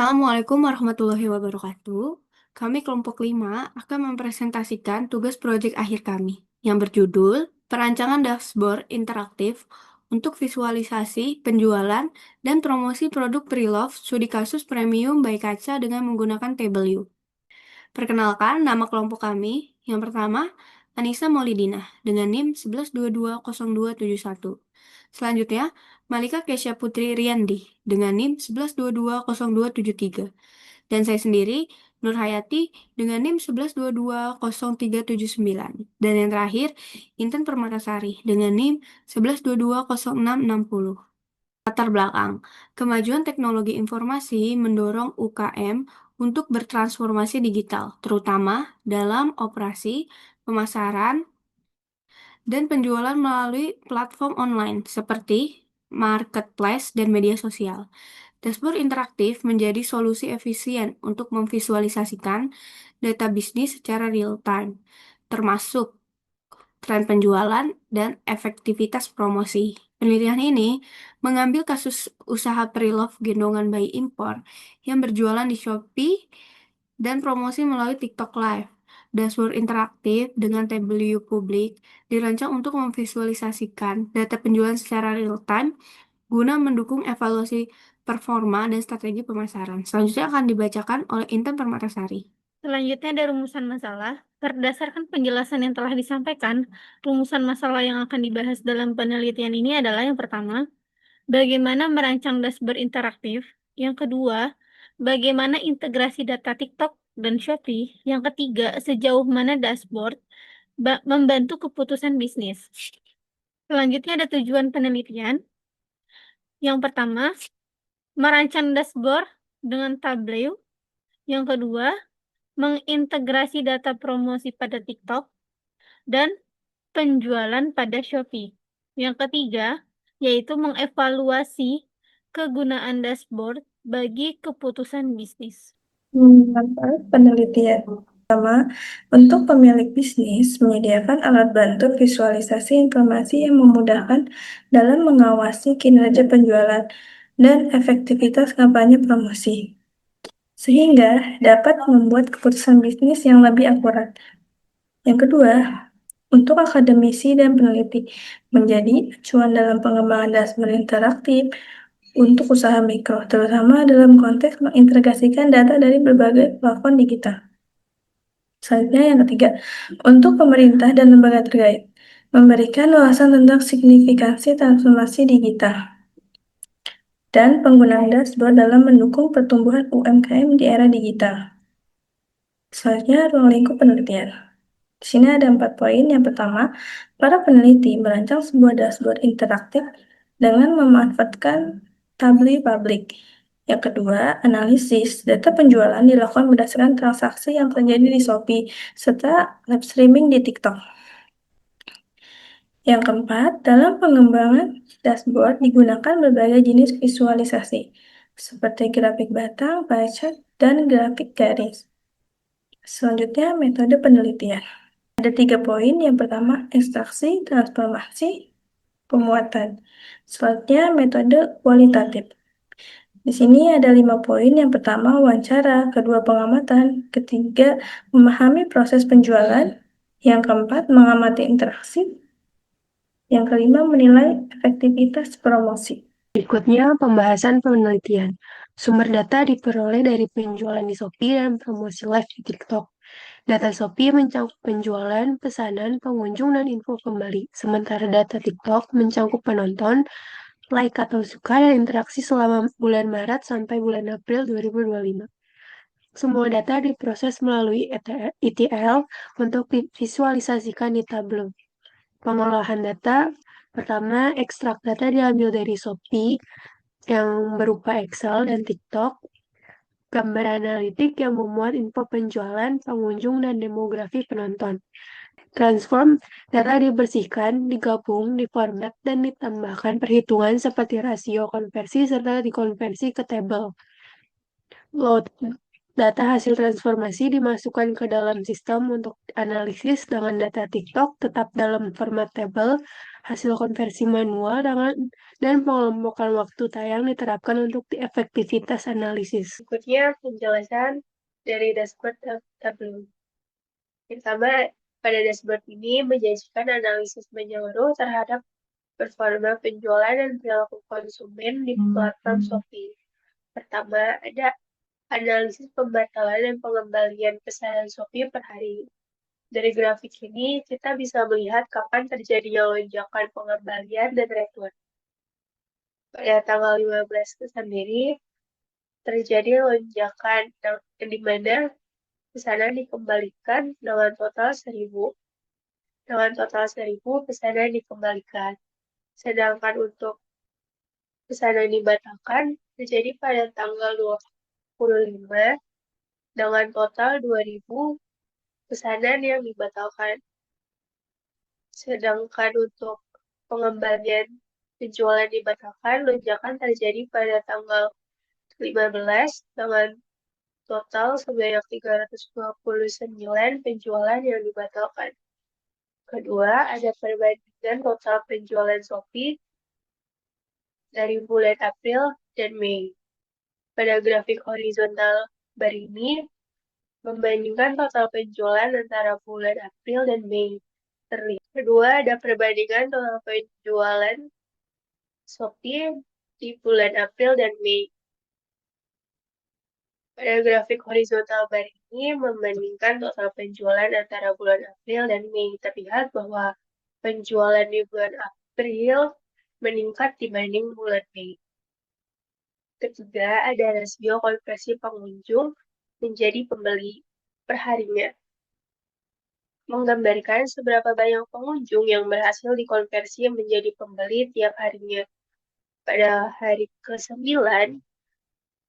Assalamualaikum warahmatullahi wabarakatuh. Kami kelompok 5 akan mempresentasikan tugas proyek akhir kami yang berjudul Perancangan Dashboard Interaktif untuk Visualisasi Penjualan dan Promosi Produk Preloved Studi Kasus Premium by Kaca dengan menggunakan Table View. Perkenalkan nama kelompok kami. Yang pertama, Anissa Maulidina dengan NIM 11220271. Selanjutnya, Malika Kesya Putri Riyandi dengan NIM 11220273. Dan saya sendiri, Nur Hayati dengan NIM 11220379. Dan yang terakhir, Intan Permatasari dengan NIM 11220660. Latar belakang, kemajuan teknologi informasi mendorong UKM untuk bertransformasi digital, terutama dalam operasi, pemasaran, dan penjualan melalui platform online seperti marketplace dan media sosial. Dashboard interaktif menjadi solusi efisien untuk memvisualisasikan data bisnis secara real-time, termasuk tren penjualan dan efektivitas promosi. Penelitian ini mengambil kasus usaha pre-love gendongan bayi impor yang berjualan di Shopee dan promosi melalui TikTok Live. Dashboard interaktif dengan table view publik dirancang untuk memvisualisasikan data penjualan secara real-time guna mendukung evaluasi performa dan strategi pemasaran. Selanjutnya akan dibacakan oleh Intan Permatasari. Selanjutnya ada rumusan masalah. Berdasarkan penjelasan yang telah disampaikan, rumusan masalah yang akan dibahas dalam penelitian ini adalah yang pertama, bagaimana merancang dashboard interaktif. Yang kedua, bagaimana integrasi data TikTok dan Shopee. Yang ketiga, sejauh mana dashboard membantu keputusan bisnis. Selanjutnya ada tujuan penelitian. Yang pertama, merancang dashboard dengan Tableau. Yang kedua, mengintegrasi data promosi pada TikTok dan penjualan pada Shopee. Yang ketiga, yaitu mengevaluasi kegunaan dashboard bagi keputusan bisnis. Manfaat penelitian. Pertama, untuk pemilik bisnis menyediakan alat bantu visualisasi informasi yang memudahkan dalam mengawasi kinerja penjualan dan efektivitas kampanye promosi, sehingga dapat membuat keputusan bisnis yang lebih akurat. Yang kedua, untuk akademisi dan peneliti, menjadi acuan dalam pengembangan dashboard interaktif untuk usaha mikro, terutama dalam konteks mengintegrasikan data dari berbagai platform digital. Selanjutnya yang ketiga, untuk pemerintah dan lembaga terkait, memberikan wawasan tentang signifikansi transformasi digital dan penggunaan dashboard dalam mendukung pertumbuhan UMKM di era digital. Selanjutnya, ruang lingkup penelitian. Di sini ada 4 poin. Yang pertama, para peneliti merancang sebuah dashboard interaktif dengan memanfaatkan Tableau publik. Yang kedua, analisis data penjualan dilakukan berdasarkan transaksi yang terjadi di Shopee serta live streaming di TikTok. Yang keempat, dalam pengembangan dashboard digunakan berbagai jenis visualisasi seperti grafik batang, pie chart, dan grafik garis. Selanjutnya, metode penelitian. Ada 3 poin. Yang pertama, ekstraksi, transformasi, pemuatan. Selanjutnya, metode kualitatif. Di sini ada 5 poin. Yang pertama, wawancara. Kedua, pengamatan. Ketiga, memahami proses penjualan. Yang keempat, mengamati interaksi. Yang kelima, menilai efektivitas promosi. Berikutnya, pembahasan penelitian. Sumber data diperoleh dari penjualan di Shopee dan promosi live di TikTok. Data Shopee mencakup penjualan, pesanan, pengunjung, dan info kembali. Sementara data TikTok mencakup penonton, like atau suka, dan interaksi selama bulan Maret sampai bulan April 2025. Semua data diproses melalui ETL untuk divisualisasikan di Tableau. Pengolahan data, pertama, ekstrak data diambil dari Shopee yang berupa Excel dan TikTok, gambar analitik yang memuat info penjualan, pengunjung, dan demografi penonton. Transform, data dibersihkan, digabung, diformat, dan ditambahkan perhitungan seperti rasio konversi serta dikonversi ke tabel. Load, Data hasil transformasi dimasukkan ke dalam sistem untuk analisis dengan data TikTok tetap dalam format tabel, hasil konversi manual dan pengelompokan waktu tayang diterapkan untuk efektivitas analisis. Berikutnya penjelasan dari dashboard Tableau. Pertama, pada dashboard ini menjanjikan analisis menyeluruh terhadap performa penjualan dan perilaku konsumen di platform Shopee. Pertama, ada analisis pembatalan dan pengembalian pesanan Shopee per hari. Dari grafik ini, kita bisa melihat kapan terjadinya lonjakan pengembalian dan return. Pada tanggal 15 sendiri, terjadi lonjakan di mana pesanan dikembalikan dengan total 1.000. Dengan total 1.000, pesanan dikembalikan. Sedangkan untuk pesanan dibatalkan terjadi pada tanggal 25 dengan total 2.000 pesanan yang dibatalkan. Sedangkan untuk pengembalian penjualan dibatalkan, lonjakan terjadi pada tanggal 15 dengan total sebanyak 329 penjualan yang dibatalkan. Kedua, ada perbandingan total penjualan Shopee dari bulan April dan Mei. Pada grafik horizontal bar ini, membandingkan total penjualan antara bulan April dan Mei. Terlihat. Kedua, ada perbandingan total penjualan Shopee di bulan April dan Mei. Pada grafik horizontal bar ini membandingkan total penjualan antara bulan April dan Mei. Terlihat bahwa penjualan di bulan April meningkat dibanding bulan Mei. Ketiga, ada rasio konversi pengunjung menjadi pembeli per harinya. Menggambarkan seberapa banyak pengunjung yang berhasil dikonversi menjadi pembeli tiap harinya. Pada hari ke-9,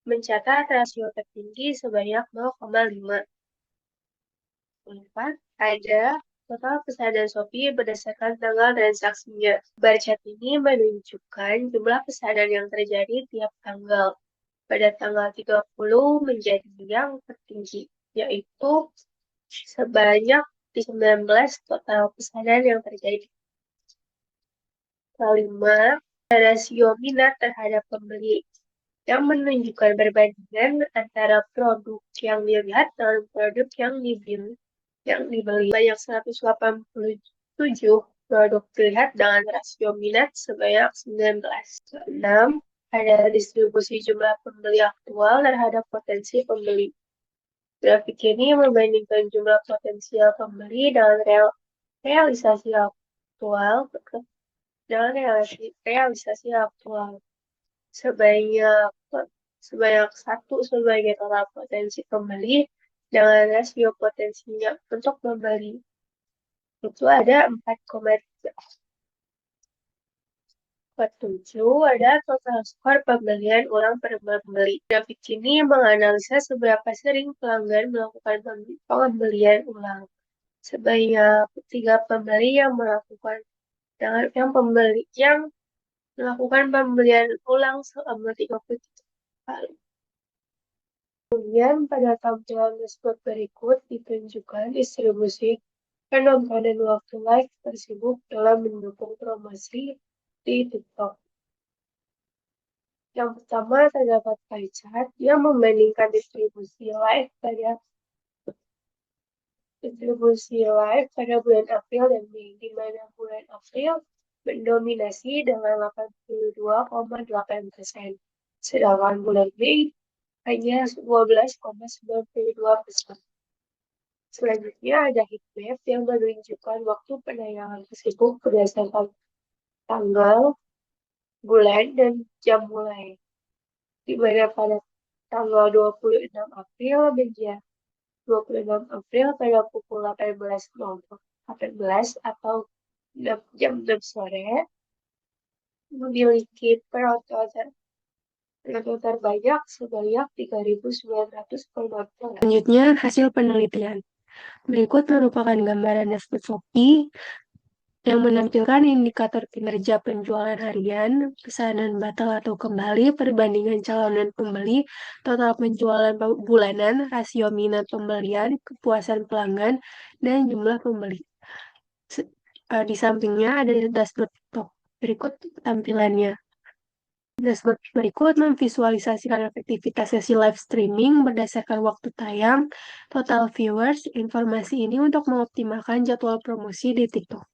mencatat rasio tertinggi sebanyak 0,5. Keempat, ada total pesanan Shopee berdasarkan tanggal transaksinya. Bar chart ini menunjukkan jumlah pesanan yang terjadi tiap tanggal. Pada tanggal 30 menjadi yang tertinggi, yaitu sebanyak 19 total pesanan yang terjadi. Kelima, rasio minat terhadap pembeli yang menunjukkan perbandingan antara produk yang dilihat dan produk yang dibeli. Banyak 187 produk dilihat dengan rasio minat sebanyak 19. Keenam, ada distribusi jumlah pembeli aktual terhadap potensi pembeli. Grafik ini membandingkan jumlah potensial pembeli dengan realisasi aktual sebanyak 1 sebagai total potensi pembeli dengan rasio potensinya untuk membeli itu ada 4,3. 7 ada total skor pembelian ulang per pembeli. Grafik ini menganalisa seberapa sering pelanggan melakukan pembelian ulang. Sebanyak 3 pembeli yang melakukan pembelian ulang selama 30 kali. Kemudian pada tampilan dashboard berikut ditunjukkan distribusi penonton dan waktu live tersibuk dalam mendukung promosi di TikTok. Yang pertama terdapat pie chart yang membandingkan distribusi live pada bulan April dan Mei, di mana bulan April mendominasi dengan 82,8%, sedangkan bulan Mei hanya 12,92%. Selanjutnya ada heatmap yang menunjukkan waktu penayangan tersebut berdasarkan tanggal, bulan, dan jam mulai. Di mana pada tanggal 26 April pada pukul 18 atau jam 6 sore memiliki penonton terbanyak sebanyak 3.900 penonton. Selanjutnya, hasil penelitian. Berikut merupakan gambaran dashboard Shopee yang menampilkan indikator kinerja penjualan harian, pesanan batal atau kembali, perbandingan calon dan pembeli, total penjualan bulanan, rasio minat pembelian, kepuasan pelanggan, dan jumlah pembeli. Di sampingnya ada dashboard TikTok. Berikut tampilannya. Dashboard berikut memvisualisasikan efektivitas sesi live streaming berdasarkan waktu tayang, total viewers. Informasi ini untuk mengoptimalkan jadwal promosi di TikTok.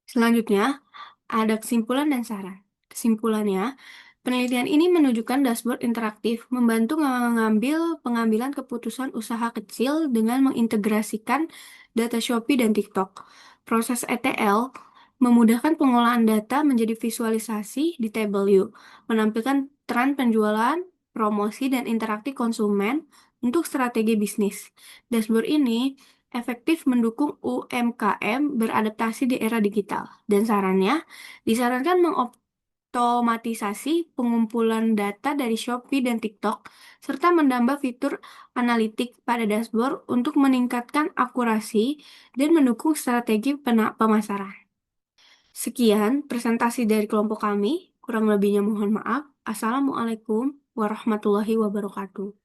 Selanjutnya, ada kesimpulan dan saran. Kesimpulannya, penelitian ini menunjukkan dashboard interaktif membantu mengambil pengambilan keputusan usaha kecil dengan mengintegrasikan data Shopee dan TikTok. Proses ETL memudahkan pengolahan data menjadi visualisasi di table view, menampilkan tren penjualan, promosi, dan interaksi konsumen untuk strategi bisnis. Dashboard ini efektif mendukung UMKM beradaptasi di era digital. Dan sarannya, disarankan otomatisasi pengumpulan data dari Shopee dan TikTok, serta menambah fitur analitik pada dashboard untuk meningkatkan akurasi dan mendukung strategi pemasaran. Sekian presentasi dari kelompok kami. Kurang lebihnya mohon maaf. Assalamualaikum warahmatullahi wabarakatuh.